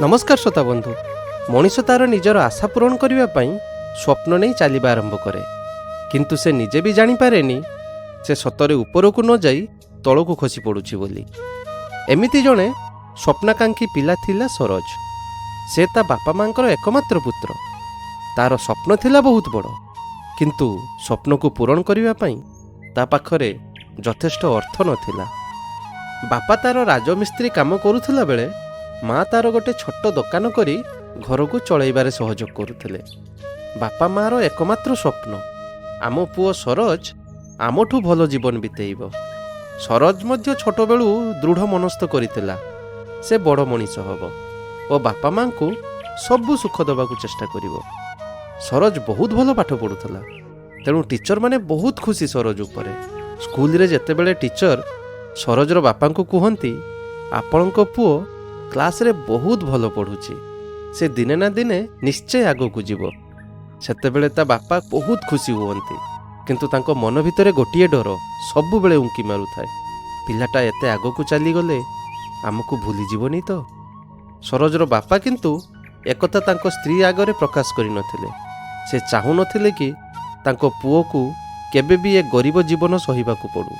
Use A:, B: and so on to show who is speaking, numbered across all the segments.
A: नमस्कार श्रोता बंधु। मनीष तार निजर आशा पूरण करने स्वप्न नहीं चलवा आरंभ करे, किंतु से निजे भी जानीपे से सतरे ऊपर को न जाई तल को खसी पड़ुछि बोली। एमिति जड़े स्वप्नाकांक्षी पिला थिला सरोज। से ता बापा माँ एकमात्र पुत्र। तार स्वप्न थिला बहुत बड़, किंतु स्वप्न को पूरण करने ता पाखरे यथेष्ट अर्थ नथिला। बापा तार राजमिस्त्री काम करुथिला बेले माँ तार गोटे छोट दोकान करी घर को चलैबारे सहयोग करुथिले। बापा माँ रो एकमात्र स्वप्न आम पुओ सरोज आमठू भल जीवन बितेइब। सरोज मध्य छोट बेलू दृढ़ मनस्थ करिथिला से बड़ मनीष हब और बापा माँ को सबु सुख दबाकू चेष्टा करिवो। सरोज बहुत भल पाठ पढ़ुथला, तेणु टीचर माने बहुत खुशी सरोज उपरे। स्कूल रे जेतेबेले टीचर सरोजर बापा को कहती आपणको पुओ क्लास रे बहुत भल पढ़ुची, से दिने ना दिने निश्चय आगो को जीवो। सेतेबेले ता बापा बहुत खुशी हुअंती, किंतु तांको मन भितरे गोटिए डर सबु बेले उंकी मारू थाए, पिलाटा एते आगो को चली गले आमको भूली जीवनी तो। सरोजर बापा किंतु एकता तांको स्त्री आगरे प्रकाश करि नथिले। से चाहू नथिले कि तांको पुओ को केबे भी ए गरीब जीवन सहिबाकू पड़ू।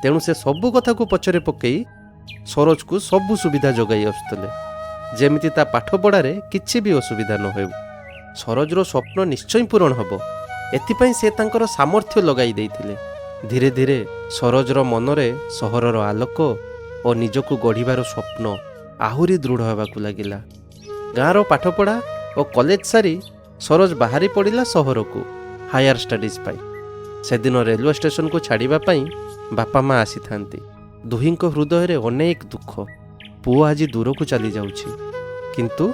A: तेणु से सबु कथा को पछरे पकई सरोज को सबु सुविधा जोगाई आसुतले, जेमिति ता पाठ पढ़ारे किछि भी असुविधा न हेउ। सरोजर स्वप्न निश्चय पूरण हब, एथिपाई से तांकर सामर्थ्य लगाई देइथिले। धीरे धीरे सरोजर मनरे सहरर आलोक और निजको गढ़िबार स्वप्न आहुरी दृढ़ हेबाकू लागिला। गाँर पाठपढ़ा और कॉलेज सारी सरोज बाहरी पड़िला सहर को हायर स्टडीज पाई। सेदिन रेलवे स्टेशन को छाड़िबा पाई बापा माँ आसी थांती। दुहींको हृदय रे अनेक दुख। पुओ आज दूर को चली जाउछि, किंतु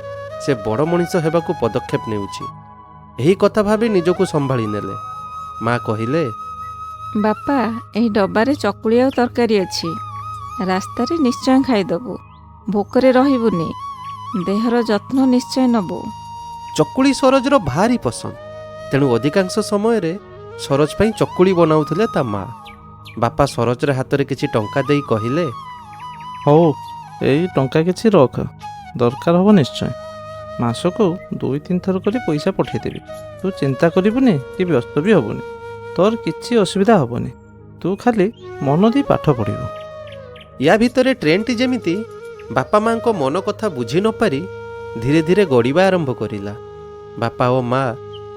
A: से बड़ मनीष हेबाकू पदक्षेप नेउछि। एही कथा भाबी निजको संभाली नेले। माँ कहिले,
B: बापा एही डब्बारे चकुली आ तरकारी अछि, रास्तारे निश्चय खाइदबु, भोकरे रहिबुनी, देहर जत्न निश्चय नबु।
A: चकुली सरोजर भारी पसंद, तेणु अधिकांश समय रे सरोज पाई चकुली बनाउथिले ता माँ। बापा सरोज रे हाथ रे किछि टंका देई कहिले,
C: हौ एई टंका किछि रख, दरकार हब निश्चय। मासको 2-3 थर करी पैसा पठेदेबी। तू चिंता करिबुनी कि व्यस्त भी हबुनी, तोर किछि असुविधा हबुनी। तू खाली मन दी पाठ पढ़िबु।
A: या भितरे ट्रेनटी जेमिति बापा माँ को मन कथा बुझी न पारी धीरे धीरे गड़िबा आरंभ करिला। बापा और माँ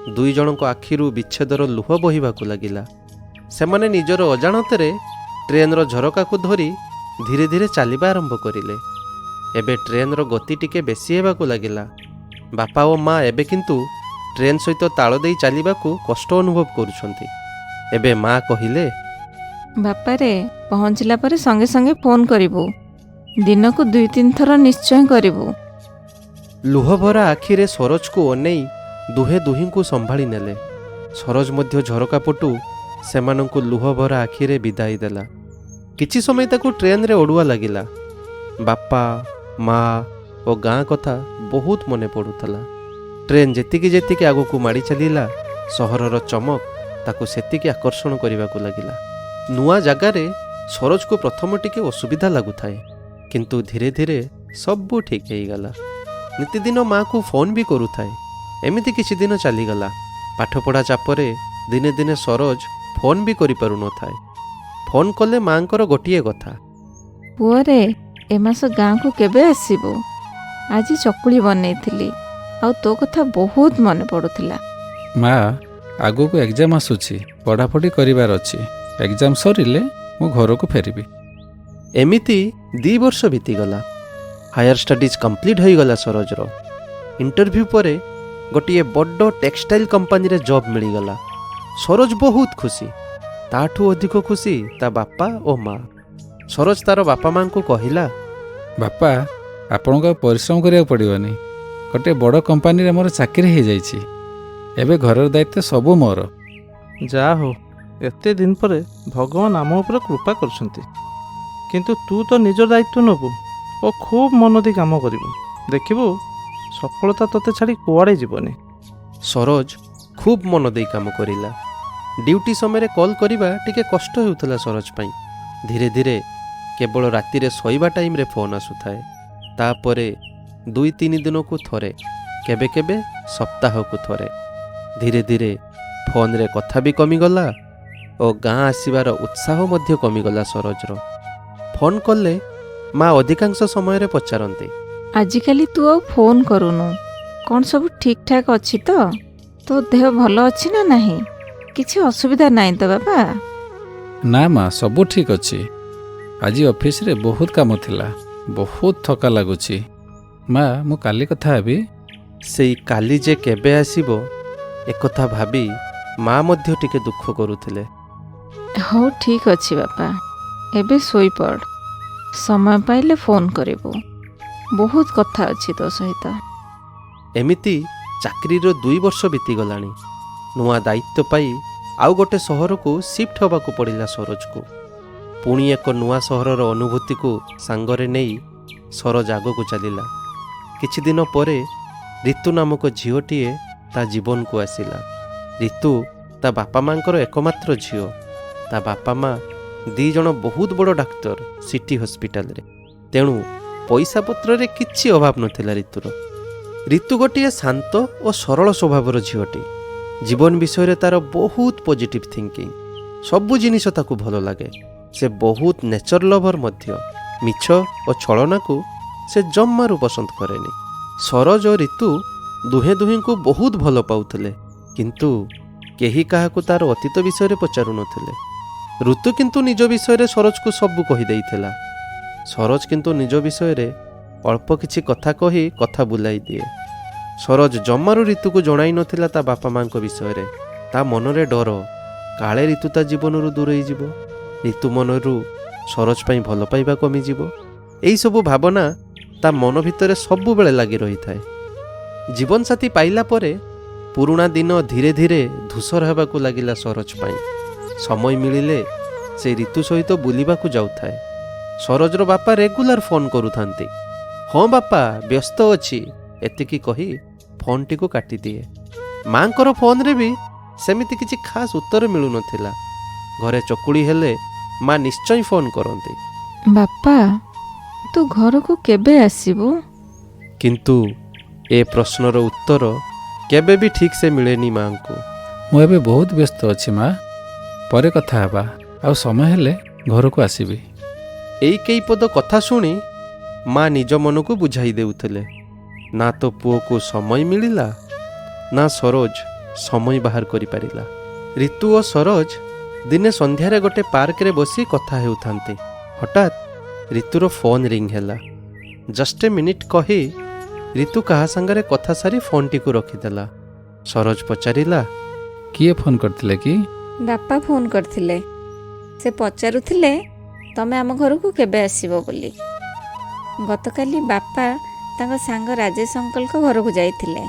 A: दुई जनक आखिरु विच्छेदर लुह बहिबाकू लागिला। सेमाने निजर अजाणतरे ट्रेनर झरका को धरी धीरे धीरे चलिबा आरंभ करिले। एबे ट्रेनर गति टिके बेसी हेबाकू लागिला। बापा और माँ एबे किंतु ट्रेन सहित ताल देई चलिबाकू कष्ट अनुभव करुछंती। एबे माँ कहिले,
B: बापा रे पहुँचला परे संगे संगे फोन करिबु, दिन को 2-3 थर निश्चय करिबु।
A: लुहभरा आखिरे सरोज को अनेई दुहे दुही को संभाली नेले। सरोज मध्य झरका पटू सेमानंकु लुहभरा आखिरे विदाई देला। किछि समय ताकू ट्रेन रे ओडुआ लागिला। बापा माँ और गाँ कथा बहुत मने पड़ुथला। ट्रेन जेतिकी जेतिकी आगो को माड़ी चलीला, सहरर चमक ताकू सेतिकी आकर्षण करिबाकू लागिला। नुआ जगारे सरोज को प्रथम टिके असुविधा लागुथाए, किंतु धीरे धीरे सबू ठीक हो गला। नितिदिन माँ को फोन भी करुथाए। एमिति किछि दिन चलीगला। पाठपढ़ा चापरे दिने दिने सरोज फोन भी करि पारु न थाए। फोन कले माँकर गोटिए कथा,
B: पुओ रे ए मास गाँ को केबे आसीबो? आज चकुली बनैथिली, आ तो कथा बहुत मन पड़ुथिला।
D: माँ आगो को एग्जाम आसुछि, पढ़ापढ़ी करिवार अछि। एग्जाम सरिले मु घर को फेरिबी।
A: एमिति 2 वर्ष बीतीगला। हायर स्टडीज कंप्लीट हो गला सरोजर। इंटरव्यू परे गोटिए बड़ टेक्सटाइल कंपनी रे जॉब मिलीगला। सरोज बहुत खुशी। ताठू अधिक खुशी ता बापा और माँ। सरोज तार बापा माँ को कहिला,
D: बापा आपन को परिश्रम करिया पड़िबनी। गोटे बड़ कंपनी रे मोर चाकरी हो जाइछि। एबे घरर दायित्व सबु मोर।
C: जा हो, एते दिन परे भगवान आम उपर कृपा करछंती, किंतु तू तो निज दायित्व नबु और खूब मन दी काम करिबु। देखिबु सफलता तते छाड़ी कुआड़े जीवनी।
A: सरोज खूब मन दे काम करिला। ड्यूटी समय कॉल करिबा टिके कष्ट हेउथला सरोज पाई। धीरे धीरे केवल राति रे सोइबा टाइम रे फोन आसुथाए। तापरे 2-3 ଦିନକୁ ଥରେ, କେବେ କେବେ ସପ୍ତାହକୁ ଥରେ। ଧୀରେ ଧୀରେ ଫୋନରେ କଥା ବି କମିଗଲା ଓ ଗାଁ ଆସିବାର ଉତ୍ସାହ ମଧ୍ୟ କମିଗଲା ସରୋଜର। ଫୋନ୍ କଲେ ମା ଅଧିକାଂଶ ସମୟରେ ପଚାରନ୍ତି,
B: ଆଜିକାଲି ତୁ ଆଉ ଫୋନ୍ କରୁନୁ, କ'ଣ ସବୁ ଠିକ୍ ଠାକ୍ ଅଛି ତ? ତୋ ଦେହ ଭଲ ଅଛି ନା ନାହିଁ? କିଛି ଅସୁବିଧା ନାହିଁ ତ ବାପା?
D: ନା ମା, ସବୁ ଠିକ୍ ଅଛି। ଆଜି ଅଫିସରେ ବହୁତ କାମ ଥିଲା, ବହୁତ ଥକା ଲାଗୁଛି। ମା, ମୁଁ କାଲି କଥା ହେବି।
A: ସେଇ କାଲି ଯେ କେବେ ଆସିବ ଏକଥା ଭାବି ମା ମଧ୍ୟ ଟିକେ ଦୁଃଖ କରୁଥିଲେ।
B: ହଉ ଠିକ୍ ଅଛି ବାପା, ଏବେ ଶୋଇପଡ଼। ସମୟ ପାଇଲେ ଫୋନ୍ କରିବୁ। ବହୁତ କଥା ଅଛି ତୋ ସହିତ।
A: ଏମିତି ଚାକିରିର 2 ବର୍ଷ ବିତିଗଲାଣି। ନୂଆ ଦାୟିତ୍ୱ ପାଇ ଆଉ ଗୋଟେ ସହରକୁ ସିଫ୍ଟ ହେବାକୁ ପଡ଼ିଲା ସରୋଜକୁ। ପୁଣି ଏକ ନୂଆ ସହରର ଅନୁଭୂତିକୁ ସାଙ୍ଗରେ ନେଇ ସରୋଜ ଆଗକୁ ଚାଲିଲା। କିଛି ଦିନ ପରେ ରିତୁ ନାମକ ଝିଅଟିଏ ତା ଜୀବନକୁ ଆସିଲା। ରିତୁ ତା ବାପା ମାଙ୍କର ଏକମାତ୍ର ଝିଅ। ତା ବାପା ମା 2 ଜଣ ବହୁତ ବଡ଼ ଡାକ୍ତର ସିଟି ହସ୍ପିଟାଲରେ। ତେଣୁ ପଇସା ପତ୍ରରେ କିଛି ଅଭାବ ନଥିଲା ରିତୁର। ରିତୁ ଗୋଟିଏ ଶାନ୍ତ ଓ ସରଳ ସ୍ୱଭାବର ଝିଅଟି। ଜୀବନ ବିଷୟରେ ତା'ର ବହୁତ ପଜିଟିଭ୍ ଥିଙ୍କିଂ। ସବୁ ଜିନିଷ ତାକୁ ଭଲ ଲାଗେ। ସେ ବହୁତ ନେଚର ଲଭର ମଧ୍ୟ। ମିଛ ଓ ଛଳନାକୁ ସେ ଜମାରୁ ପସନ୍ଦ କରେନି। ସରୋଜ ଓ ରିତୁ ଦୁହେଁ ଦୁହିଁଙ୍କୁ ବହୁତ ଭଲ ପାଉଥିଲେ, କିନ୍ତୁ କେହି କାହାକୁ ତା'ର ଅତୀତ ବିଷୟରେ ପଚାରୁନଥିଲେ। ଋତୁ କିନ୍ତୁ ନିଜ ବିଷୟରେ ସରୋଜକୁ ସବୁ କହିଦେଇଥିଲା। ସରୋଜ କିନ୍ତୁ ନିଜ ବିଷୟରେ ଅଳ୍ପ କିଛି କଥା କହି କଥା ବୁଲାଇ ଦିଏ। ସରୋଜ ଜମାରୁ ରିତୁକୁ ଜଣାଇ ନଥିଲା ତା ବାପା ମାଙ୍କ ବିଷୟରେ। ତା ମନରେ ଡର, କାଳେ ରିତୁ ତା ଜୀବନରୁ ଦୂରେଇ ଯିବ, ରିତୁ ମନରୁ ସରୋଜ ପାଇଁ ଭଲ ପାଇବା କମିଯିବ। ଏହିସବୁ ଭାବନା ତା ମନ ଭିତରେ ସବୁବେଳେ ଲାଗି ରହିଥାଏ। ଜୀବନସାଥୀ ପାଇଲା ପରେ ପୁରୁଣା ଦିନ ଧୀରେ ଧୀରେ ଧୂସର ହେବାକୁ ଲାଗିଲା ସରୋଜ ପାଇଁ। ସମୟ ମିଳିଲେ ସେ ରିତୁ ସହିତ ବୁଲିବାକୁ ଯାଉଥାଏ। ସରୋଜର ବାପା ରେଗୁଲାର ଫୋନ୍ କରୁଥାନ୍ତି। ହଁ ବାପା, ବ୍ୟସ୍ତ ଅଛି, ଏତିକି କହି ଫୋନ୍ଟିକୁ କାଟିଦିଏ। ମାଙ୍କର ଫୋନ୍ରେ ବି ସେମିତି କିଛି ଖାସ୍ ଉତ୍ତର ମିଳୁନଥିଲା। ଘରେ ଚକୁଳି ହେଲେ ମା ନିଶ୍ଚୟ ଫୋନ୍ କରନ୍ତି।
B: ବାପା, ତୁ ଘରକୁ କେବେ ଆସିବୁ?
A: କିନ୍ତୁ ଏ ପ୍ରଶ୍ନର ଉତ୍ତର କେବେ ବି ଠିକ୍ ସେ ମିଳେନି ମାଙ୍କୁ।
D: ମୁଁ ଏବେ ବହୁତ ବ୍ୟସ୍ତ ଅଛି ମା, ପରେ କଥା ହେବା। ଆଉ ସମୟ ହେଲେ ଘରକୁ ଆସିବି।
A: ଏଇ କେଇ ପଦ କଥା ଶୁଣି ମା ନିଜ ମନକୁ ବୁଝାଇ ଦେଉଥିଲେ। ନା ତ ପୁଅକୁ ସମୟ ମିଳିଲା, ନା ସରୋଜ ସମୟ ବାହାର କରିପାରିଲା। ରିତୁ ଓ ସରୋଜ ଦିନେ ସନ୍ଧ୍ୟାରେ ଗୋଟେ ପାର୍କରେ ବସି କଥା ହେଉଥାନ୍ତି। ହଠାତ୍ ରିତୁର ଫୋନ୍ ରିଙ୍ଗ୍ ହେଲା। ଜଷ୍ଟ ଏ ମିନିଟ୍ କହି ରିତୁ କାହା ସାଙ୍ଗରେ କଥା ସାରି ଫୋନ୍ଟିକୁ ରଖିଦେଲା। ସରୋଜ ପଚାରିଲା,
D: କିଏ ଫୋନ୍ କରିଥିଲେ କି?
B: ବାପା ଫୋନ୍ କରିଥିଲେ। ସେ ପଚାରୁଥିଲେ ତମେ ଆମ ଘରକୁ କେବେ ଆସିବ ବୋଲି। ଗତକାଲି ବାପା ତାଙ୍କ ସାଙ୍ଗ ରାଜେଶ ଅଙ୍କଲଙ୍କ ଘରକୁ ଯାଇଥିଲେ।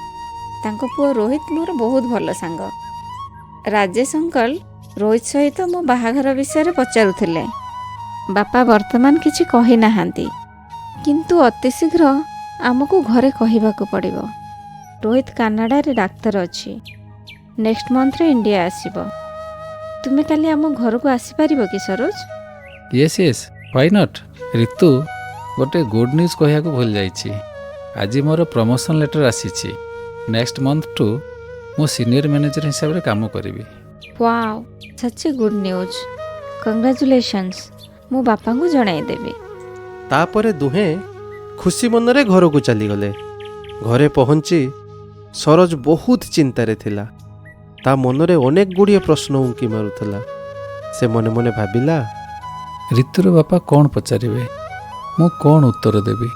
B: ତାଙ୍କ ପୁଅ ରୋହିତ ମୋର ବହୁତ ଭଲ ସାଙ୍ଗ। ରାଜେଶ ଅଙ୍କଲ ରୋହିତ ସହିତ ମୋ ବାହାଘର ବିଷୟରେ ପଚାରୁଥିଲେ। ବାପା ବର୍ତ୍ତମାନ କିଛି କହିନାହାନ୍ତି, କିନ୍ତୁ ଅତି ଶୀଘ୍ର ଆମକୁ ଘରେ କହିବାକୁ ପଡ଼ିବ। ରୋହିତ କାନାଡ଼ାରେ ଡାକ୍ତର ଅଛି। ନେକ୍ସଟ ମନ୍ଥରେ ଇଣ୍ଡିଆ ଆସିବ। ତୁମେ କାଲି ଆମ ଘରକୁ ଆସିପାରିବ କି Saroj?
D: Yes Yes, why not. Ritu, ଗୋଟେ ଗୁଡ୍ ନ୍ୟୁଜ୍ କହିବାକୁ ଭୁଲି ଯାଇଛି। ଆଜି ମୋର ପ୍ରମୋସନ୍ ଲେଟର୍ ଆସିଛି। ନେକ୍ସଟ ମନ୍ଥଠୁ ମୁଁ ସିନିୟର ମ୍ୟାନେଜର ହିସାବରେ କାମ କରିବି।
B: ୱାଓ, ସଚ୍ ଏ ଗୁଡ୍ ନ୍ୟୁଜ୍। କଂଗ୍ରାଚୁଲେସନ୍ସ। ମୁଁ ବାପାଙ୍କୁ ଜଣାଇଦେବି।
A: ତାପରେ ଦୁହେଁ ଖୁସି ମନରେ ଘରକୁ ଚାଲିଗଲେ। ଘରେ ପହଞ୍ଚି ସରୋଜ ବହୁତ ଚିନ୍ତାରେ ଥିଲା। ତା ମନରେ ଅନେକ ଗୁଡ଼ିଏ ପ୍ରଶ୍ନ ଉଙ୍କି ମାରୁଥିଲା। ସେ ମନେ ମନେ ଭାବିଲା,
D: ରିତୁର ବାପା କ'ଣ ପଚାରିବେ, ମୁଁ କ'ଣ ଉତ୍ତର ଦେବି?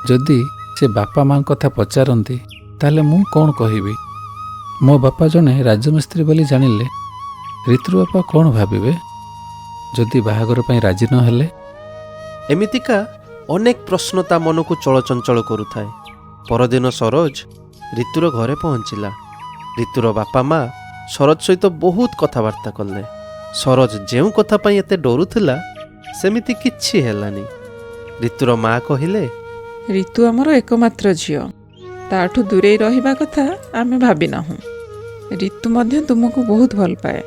D: ଯଦି ସେ ବାପା ମାଙ୍କ କଥା ପଚାରନ୍ତି ତାହେଲେ ମୁଁ କ'ଣ କହିବି? ମୋ ବାପା ଜଣେ ରାଜମିସ୍ତ୍ରୀ ବୋଲି ଜାଣିଲେ ରିତୁର ବାପା କ'ଣ ଭାବିବେ? ଯଦି ବାହାଘର ପାଇଁ ରାଜି ନ ହେଲେ?
A: ଏମିତିକା ଅନେକ ପ୍ରଶ୍ନ ତା ମନକୁ ଚଳଚଞ୍ଚଳ କରୁଥାଏ। ପରଦିନ ସରୋଜ ରିତୁର ଘରେ ପହଞ୍ଚିଲା। ରିତୁର ବାପା ମା ସରୋଜ ସହିତ ବହୁତ କଥାବାର୍ତ୍ତା କଲେ। ସରୋଜ ଯେଉଁ କଥା ପାଇଁ ଏତେ ଡରୁଥିଲା ସେମିତି କିଛି ହେଲାନି। ରିତୁର ମା କହିଲେ,
E: ରିତୁ ଆମର ଏକମାତ୍ର ଝିଅ। ତାଠୁ ଦୂରେଇ ରହିବା କଥା ଆମେ ଭାବିନାହୁଁ। ରିତୁ ମଧ୍ୟ ତୁମକୁ ବହୁତ ଭଲ ପାଏ,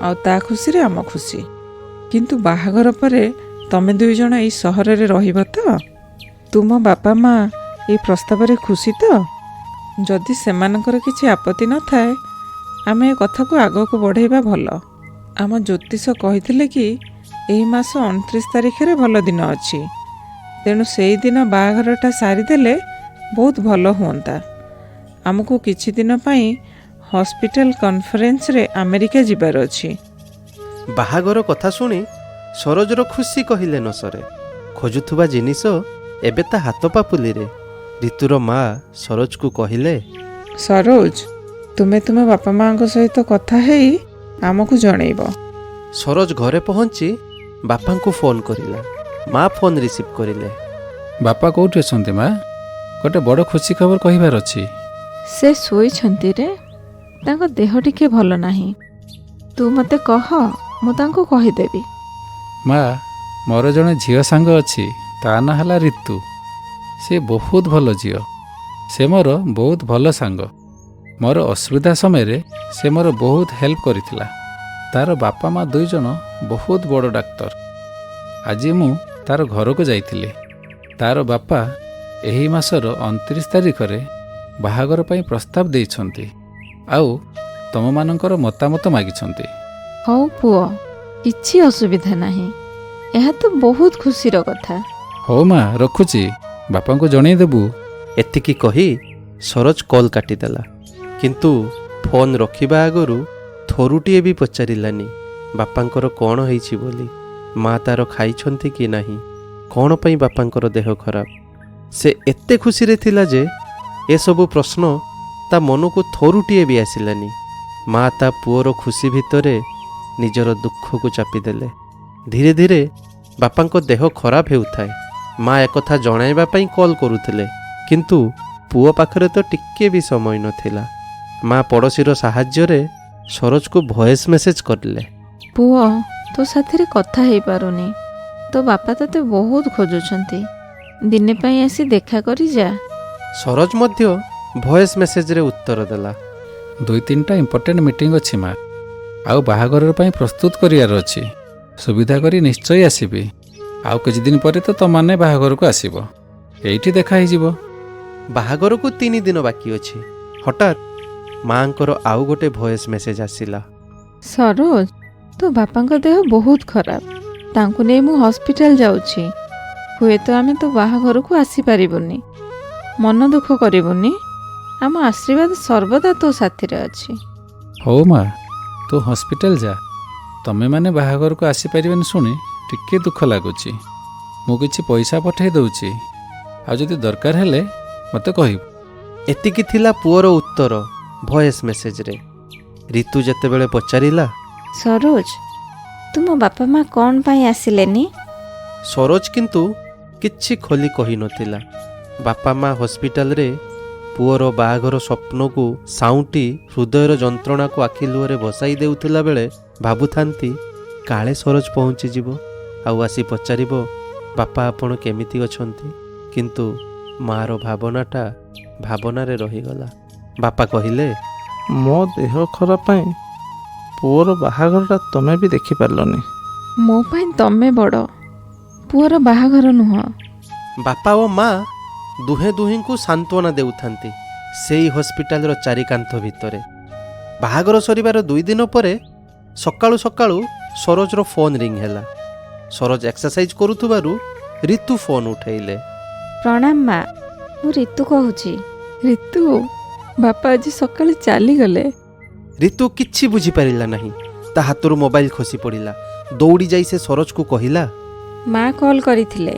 E: ଆଉ ତା ଖୁସିରେ ଆମ ଖୁସି। କିନ୍ତୁ ବାହାଘର ପରେ ତମେ 2 ଜଣ ଏଇ ସହରରେ ରହିବ ତ? ତୁମ ବାପା ମା ଏଇ ପ୍ରସ୍ତାବରେ ଖୁସି ତ? ଯଦି ସେମାନଙ୍କର କିଛି ଆପତ୍ତି ନଥାଏ ଆମେ ଏ କଥାକୁ ଆଗକୁ ବଢ଼େଇବା ଭଲ। ଆମ ଜ୍ୟୋତିଷ କହିଥିଲେ କି ଏହି ମାସ 29 ତାରିଖରେ ଭଲ ଦିନ ଅଛି, ତେଣୁ ସେଇଦିନ ବାହାଘରଟା ସାରିଦେଲେ ବହୁତ ଭଲ ହୁଅନ୍ତା। ଆମକୁ କିଛି ଦିନ ପାଇଁ ହସ୍ପିଟାଲ କନଫରେନ୍ସରେ ଆମେରିକା ଯିବାର ଅଛି।
A: ବାହାଘର କଥା ଶୁଣି ସରୋଜର ଖୁସି କହିଲେ ନ ସରେ। ଖୋଜୁଥିବା ଜିନିଷ ଏବେ ତା ହାତ ପାପୁଲିରେ। ରିତୁର ମା ସରୋଜକୁ କହିଲେ,
E: ସରୋଜ, ତୁମେ ତୁମ ବାପା ମାଙ୍କ ସହିତ କଥା ହେଇ ଆମକୁ ଜଣେଇବ।
A: ସରୋଜ ଘରେ ପହଞ୍ଚି ବାପାଙ୍କୁ ଫୋନ୍ କରିଲା। ମା ଫୋନ୍ ରିସିଭ୍ କରିଲେ।
D: ବାପା କେଉଁଠି ଅଛନ୍ତି ମା? ଗୋଟେ ବଡ଼ ଖୁସି ଖବର କହିବାର ଅଛି।
E: ସେ ଶୋଇଛନ୍ତି ରେ, ତାଙ୍କ ଦେହ ଟିକେ ଭଲ ନାହିଁ। ତୁ ମୋତେ କହ, ମୁଁ ତାଙ୍କୁ କହିଦେବି।
D: ମା, ମୋର ଜଣେ ଝିଅ ସାଙ୍ଗ ଅଛି, ତା ନାଁ ହେଲା ରିତୁ। ସେ ବହୁତ ଭଲ ଝିଅ। ସେ ମୋର ବହୁତ ଭଲ ସାଙ୍ଗ। ମୋର ଅସୁବିଧା ସମୟରେ ସେ ମୋର ବହୁତ ହେଲ୍ପ କରିଥିଲା। ତାର ବାପା ମା 2 ଜଣ ବହୁତ ବଡ଼ ଡାକ୍ତର। ଆଜି ମୁଁ ତାର ଘରକୁ ଯାଇଥିଲି। ତାର ବାପା ଏହି ମାସର 29 ତାରିଖରେ ବାହାଘର ପାଇଁ ପ୍ରସ୍ତାବ ଦେଇଛନ୍ତି, ଆଉ ତମମାନଙ୍କର ମତାମତ ମାଗିଛନ୍ତି।
E: ହଉ ପୁଅ, କିଛି ଅସୁବିଧା ନାହିଁ। ଏହା ତ ବହୁତ ଖୁସିର କଥା।
D: ହଉ ମା, ରଖୁଛି। ବାପାଙ୍କୁ ଜଣେଇଦେବୁ।
A: ଏତିକି କହି ସରୋଜ କଲ୍ କାଟିଦେଲା। କିନ୍ତୁ ଫୋନ୍ ରଖିବା ଆଗରୁ ଥରୁଟିଏ ବି ପଚାରିଲାନି ବାପାଙ୍କର କ'ଣ ହେଇଛି ବୋଲି। ମା ତାର ଖାଇଛନ୍ତି କି ନାହିଁ, କ'ଣ ପାଇଁ ବାପାଙ୍କର ଦେହ ଖରାପ। ସେ ଏତେ ଖୁସିରେ ଥିଲା ଯେ ଏସବୁ ପ୍ରଶ୍ନ ତା ମନକୁ ଥରୁଟିଏ ବି ଆସିଲାନି। ମା ତା ପୁଅର ଖୁସି ଭିତରେ ନିଜର ଦୁଃଖକୁ ଚାପିଦେଲେ। ଧୀରେ ଧୀରେ ବାପାଙ୍କ ଦେହ ଖରାପ ହେଉଥାଏ। ମା ଏକଥା ଜଣାଇବା ପାଇଁ କଲ୍ କରୁଥିଲେ, କିନ୍ତୁ ପୁଅ ପାଖରେ ତ ଟିକିଏ ବି ସମୟ ନଥିଲା। ମା ପଡ଼ୋଶୀର ସାହାଯ୍ୟରେ ସରୋଜକୁ ଭଏସ୍ ମେସେଜ୍ କରିଲେ।
E: ପୁଅ, ତୋ ସାଥିରେ କଥା ହେଇପାରୁନି। ତୋ ବାପା ତତେ ବହୁତ ଖୋଜୁଛନ୍ତି। ଦିନେ ପାଇଁ ଆସି ଦେଖା କରି ଯା।
A: ସରୋଜ ମଧ୍ୟ ଭଏସ୍ ମେସେଜରେ ଉତ୍ତର ଦେଲା।
D: 2-3ଟା ଇମ୍ପୋର୍ଟାଣ୍ଟ ମିଟିଂ ଅଛି ମା, ଆଉ ବାହାଘର ପାଇଁ ପ୍ରସ୍ତୁତ କରିବାର ଅଛି। ସୁବିଧା କରି ନିଶ୍ଚୟ ଆସିବି। ଆଉ କିଛି ଦିନ ପରେ ତ ତମମାନେ ବାହାଘରକୁ ଆସିବ। ଏଇଠି ଦେଖା ହେଇଯିବ।
A: ବାହାଘରକୁ 3 ଦିନ ବାକି ଅଛି। ହଠାତ୍ ମାଙ୍କର ଆଉ ଗୋଟେ ଭଏସ୍ ମେସେଜ୍ ଆସିଲା।
E: ସରୋଜ, ତୋ ବାପାଙ୍କ ଦେହ ବହୁତ ଖରାପ। ତାଙ୍କୁ ନେଇ ମୁଁ ହସ୍ପିଟାଲ ଯାଉଛି। ହୁଏତ ଆମେ ତୋ ବାହାଘରକୁ ଆସିପାରିବୁନି। ମନ ଦୁଃଖ କରିବୁନି। ଆମ ଆଶୀର୍ବାଦ ସର୍ବଦା ତୋ ସାଥିରେ ଅଛି।
D: ହଉ ମା, ତୁ ହସ୍ପିଟାଲ ଯା। ତମେମାନେ ବାହାଘରକୁ ଆସିପାରିବେନି ଶୁଣି ଟିକେ ଦୁଃଖ ଲାଗୁଛି। ମୁଁ କିଛି ପଇସା ପଠାଇ ଦେଉଛି, ଆଉ ଯଦି ଦରକାର ହେଲେ ମୋତେ କହିବୁ।
A: ଏତିକି ଥିଲା ପୁଅର ଉତ୍ତର ଭଏସ୍ ମେସେଜରେ। ରିତୁ ଯେତେବେଳେ ପଚାରିଲା,
B: ସରୋଜ, ତୁମ ବାପା ମା କ'ଣ ପାଇଁ ଆସିଲେନି?
A: ସରୋଜ କିନ୍ତୁ କିଛି ଖୋଲି କହିନଥିଲା। ବାପା ମା ହସ୍ପିଟାଲରେ ପୁଅର ବାହାଘର ସ୍ୱପ୍ନକୁ ସାଉଁଟି ହୃଦୟର ଯନ୍ତ୍ରଣାକୁ ଆଖି ଲୁହରେ ଭସାଇ ଦେଉଥିଲା ବେଳେ ଭାବୁଥାନ୍ତି କାଳେ ସରୋଜ ପହଞ୍ଚିଯିବ ଆଉ ଆସି ପଚାରିବ, ବାପା ଆପଣ କେମିତି ଅଛନ୍ତି? କିନ୍ତୁ ମାର ଭାବନାଟା ଭାବନାରେ ରହିଗଲା। ବାପା କହିଲେ,
C: ମୋ ଦେହ ଖରାପ ପାଇଁ ପୁଅର ବାହାଘରଟା ତମେ ବି ଦେଖିପାରିଲନି।
E: ମୋ ପାଇଁ ତମେ ବଡ଼, ପୁଅର ବାହାଘର ନୁହଁ।
A: ବାପା ଓ ମା ଦୁହେଁ ଦୁହିଁଙ୍କୁ ସାନ୍ତ୍ୱନା ଦେଉଥାନ୍ତି ସେଇ ହସ୍ପିଟାଲର ଚାରିକାନ୍ଥ ଭିତରେ। ବାହାଘର ସରିବାର 2 ଦିନ ପରେ ସକାଳୁ ସକାଳୁ ସରୋଜର ଫୋନ୍ ରିଙ୍ଗ୍ ହେଲା। ସରୋଜ ଏକ୍ସରସାଇଜ୍ କରୁଥିବାରୁ ରିତୁ ଫୋନ୍ ଉଠାଇଲେ।
B: ପ୍ରଣାମ ମା, ମୁଁ ରିତୁ କହୁଛି।
E: ରିତୁ, ବାପା ଆଜି ସକାଳେ ଚାଲିଗଲେ।
A: ରିତୁ କିଛି ବୁଝିପାରିଲା ନାହିଁ। ତା ହାତରୁ ମୋବାଇଲ ଖସି ପଡ଼ିଲା। ଦୌଡ଼ି ଯାଇ ସେ ସରୋଜକୁ କହିଲା,
B: ମା କଲ୍ କରିଥିଲେ।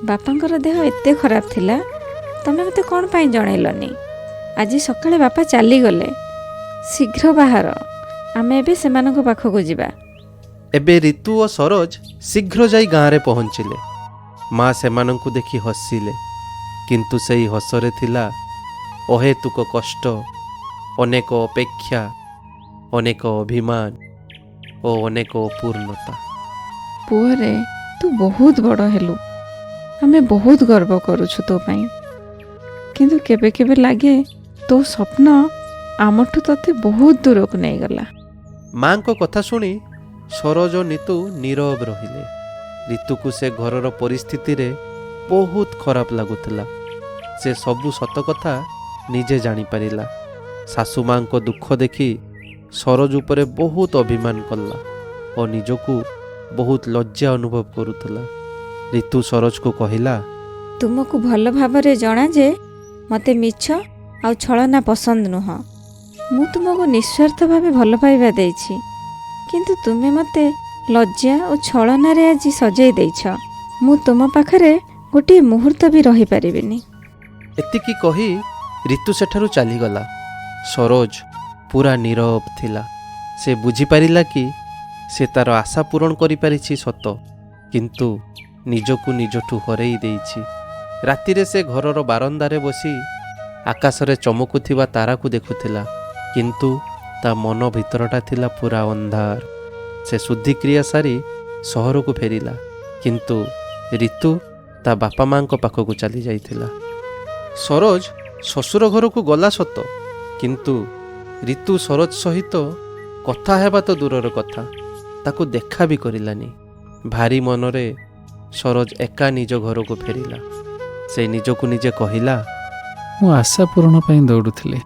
B: ବାପାଙ୍କର ଦେହ ଏତେ ଖରାପ ଥିଲା, ତମେ ମୋତେ କ'ଣ ପାଇଁ ଜଣେଇଲନି? ଆଜି ସକାଳେ ବାପା ଚାଲିଗଲେ। ଶୀଘ୍ର ବାହାର, ଆମେ ଏବେ ସେମାନଙ୍କ ପାଖକୁ ଯିବା।
A: ଏବେ ରିତୁ ଓ ସରୋଜ ଶୀଘ୍ର ଯାଇ ଗାଁରେ ପହଞ୍ଚିଲେ। ମା ସେମାନଙ୍କୁ ଦେଖି ହସିଲେ, କିନ୍ତୁ ସେଇ ହସରେ ଥିଲା ଅହେତୁକ କଷ୍ଟ, ଅନେକ ଅପେକ୍ଷା, ଅନେକ ଅଭିମାନ ଓ ଅନେକ ଅପୂର୍ଣ୍ଣତା।
E: ପୁଅରେ, ତୁ ବହୁତ ବଡ଼ ହେଲୁ। ଆମେ ବହୁତ ଗର୍ବ କରୁଛୁ ତୋ ପାଇଁ। କିନ୍ତୁ କେବେ କେବେ ଲାଗେ ତୋ ସ୍ୱପ୍ନ ଆମଠୁ ତତେ ବହୁତ ଦୂରକୁ ନେଇଗଲା।
A: ମାଙ୍କ କଥା ଶୁଣି ସରୋଜ ଓ ନିତୁ ନୀରବ ରହିଲେ। ରିତୁକୁ ସେ ଘରର ପରିସ୍ଥିତିରେ ବହୁତ ଖରାପ ଲାଗୁଥିଲା। ସେ ସବୁ ସତ କଥା ନିଜେ ଜାଣିପାରିଲା। ଶାଶୁ ମାଙ୍କ ଦୁଃଖ ଦେଖି ସରୋଜ ଉପରେ ବହୁତ ଅଭିମାନ କଲା ଓ ନିଜକୁ ବହୁତ ଲଜ୍ଜା ଅନୁଭବ କରୁଥିଲା। ରିତୁ ସରୋଜକୁ କହିଲା,
B: ତୁମକୁ ଭଲ ଭାବରେ ଜଣା ଯେ ମୋତେ ମିଛ ଆଉ ଛଳନା ପସନ୍ଦ ନୁହଁ। ମୁଁ ତୁମକୁ ନିଃସ୍ୱାର୍ଥ ଭାବେ ଭଲ ପାଇବା ଦେଇଛି, କିନ୍ତୁ ତୁମେ ମୋତେ ଲଜ୍ଜା ଓ ଛଳନାରେ ଆଜି ସଜେଇ ଦେଇଛ। ମୁଁ ତୁମ ପାଖରେ ଗୋଟିଏ ମୁହୂର୍ତ୍ତ ବି ରହିପାରିବିନି।
A: ଏତିକି କହି ରିତୁ ସେଠାରୁ ଚାଲିଗଲା। ସରୋଜ ପୁରା ନୀରବ ଥିଲା। ସେ ବୁଝିପାରିଲା କି ସେ ତାର ଆଶା ପୂରଣ କରିପାରିଛି ସତ, କିନ୍ତୁ ନିଜକୁ ନିଜଠୁ ହରେଇ ଦେଇଛି। ରାତିରେ ସେ ଘରର ବାରନ୍ଦାରେ ବସି ଆକାଶରେ ଚମକୁଥିବା ତାରାକୁ ଦେଖୁଥିଲା, କିନ୍ତୁ ତା ମନ ଭିତରଟା ଥିଲା ପୁରା ଅନ୍ଧାର। ସେ ଶୁଦ୍ଧିକ୍ରିୟା ସାରି ସହରକୁ ଫେରିଲା, କିନ୍ତୁ ରିତୁ ତା ବାପା ମାଙ୍କ ପାଖକୁ ଚାଲି ଯାଇଥିଲା। ସରୋଜ ଶ୍ୱଶୁର ଘରକୁ ଗଲା ସତ, କିନ୍ତୁ ରିତୁ ସରୋଜ ସହିତ କଥା ହେବା ତ ଦୂରର କଥା, ତାକୁ ଦେଖା ବି କରିଲାନି। ଭାରି ମନରେ ସରୋଜ ଏକା ନିଜ ଘରକୁ ଫେରିଲା। ସେ ନିଜକୁ ନିଜେ କହିଲା,
D: ମୁଁ ଆଶା ପୂରଣ ପାଇଁ ଦୌଡ଼ୁଥିଲି,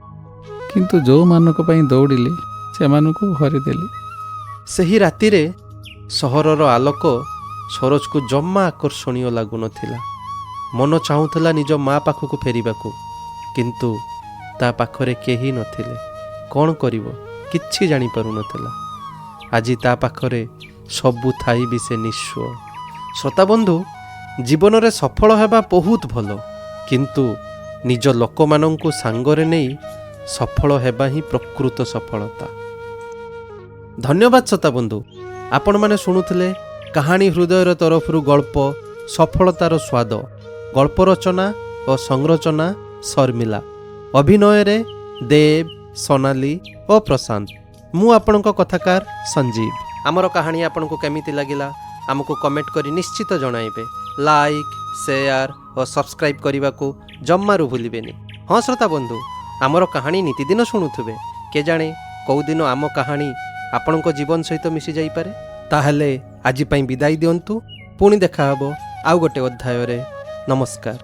D: କିନ୍ତୁ ଯେଉଁମାନଙ୍କ ପାଇଁ ଦୌଡ଼ିଲି ସେମାନଙ୍କୁ ହରିଦେଲି।
A: ସେହି ରାତିରେ ସହରର ଆଲୋକ ସରୋଜକୁ ଜମା ଆକର୍ଷଣୀୟ ଲାଗୁନଥିଲା। ମନ ଚାହୁଁଥିଲା ନିଜ ମା ପାଖକୁ ଫେରିବାକୁ, କିନ୍ତୁ ତା ପାଖରେ କେହି ନଥିଲେ। କ'ଣ କରିବ କିଛି ଜାଣିପାରୁନଥିଲା। ଆଜି ତା ପାଖରେ ସବୁ ଥାଇ ବି ସେ ନିଃସ୍ୱ। ଶ୍ରୋତାବନ୍ଧୁ, ଜୀବନରେ ସଫଳ ହେବା ବହୁତ ଭଲ, କିନ୍ତୁ ନିଜ ଲୋକମାନଙ୍କୁ ସାଙ୍ଗରେ ନେଇ ସଫଳ ହେବା ହିଁ ପ୍ରକୃତ ସଫଳତା। ଧନ୍ୟବାଦ ଶ୍ରୋତାବନ୍ଧୁ, ଆପଣମାନେ ଶୁଣୁଥିଲେ କାହାଣୀ ହୃଦୟର ତରଫରୁ ଗଳ୍ପ ସଫଳତାର ସ୍ୱାଦ। ଗଳ୍ପ ରଚନା ଓ ସଂରଚନା ଶର୍ମିଲା, ଅଭିନୟରେ ଦେବ, ସୋନାଲି ଓ ପ୍ରଶାନ୍ତ। ମୁଁ ଆପଣଙ୍କ କଥାକାର ସଞ୍ଜୀବ। ଆମର କାହାଣୀ ଆପଣଙ୍କୁ କେମିତି ଲାଗିଲା ଆମକୁ କମେଣ୍ଟ କରି ନିଶ୍ଚିତ ଜଣାଇବେ। ଲାଇକ୍, ସେୟାର ଓ ସବସ୍କ୍ରାଇବ୍ କରିବାକୁ ଜମାରୁ ଭୁଲିବେନି। ହଁ ଶ୍ରୋତାବନ୍ଧୁ, ଆମର କାହାଣୀ ନିତିଦିନ ଶୁଣୁଥିବେ। କେଜାଣେ କେଉଁଦିନ ଆମ କାହାଣୀ ଆପଣଙ୍କ ଜୀବନ ସହିତ ମିଶି ଯାଇପାରେ। ତାହେଲେ ଆଜି ପାଇଁ ବିଦାୟ ଦିଅନ୍ତୁ। ପୁଣି ଦେଖାହେବ ଆଉ ଗୋଟେ ଅଧ୍ୟାୟରେ। ନମସ୍କାର।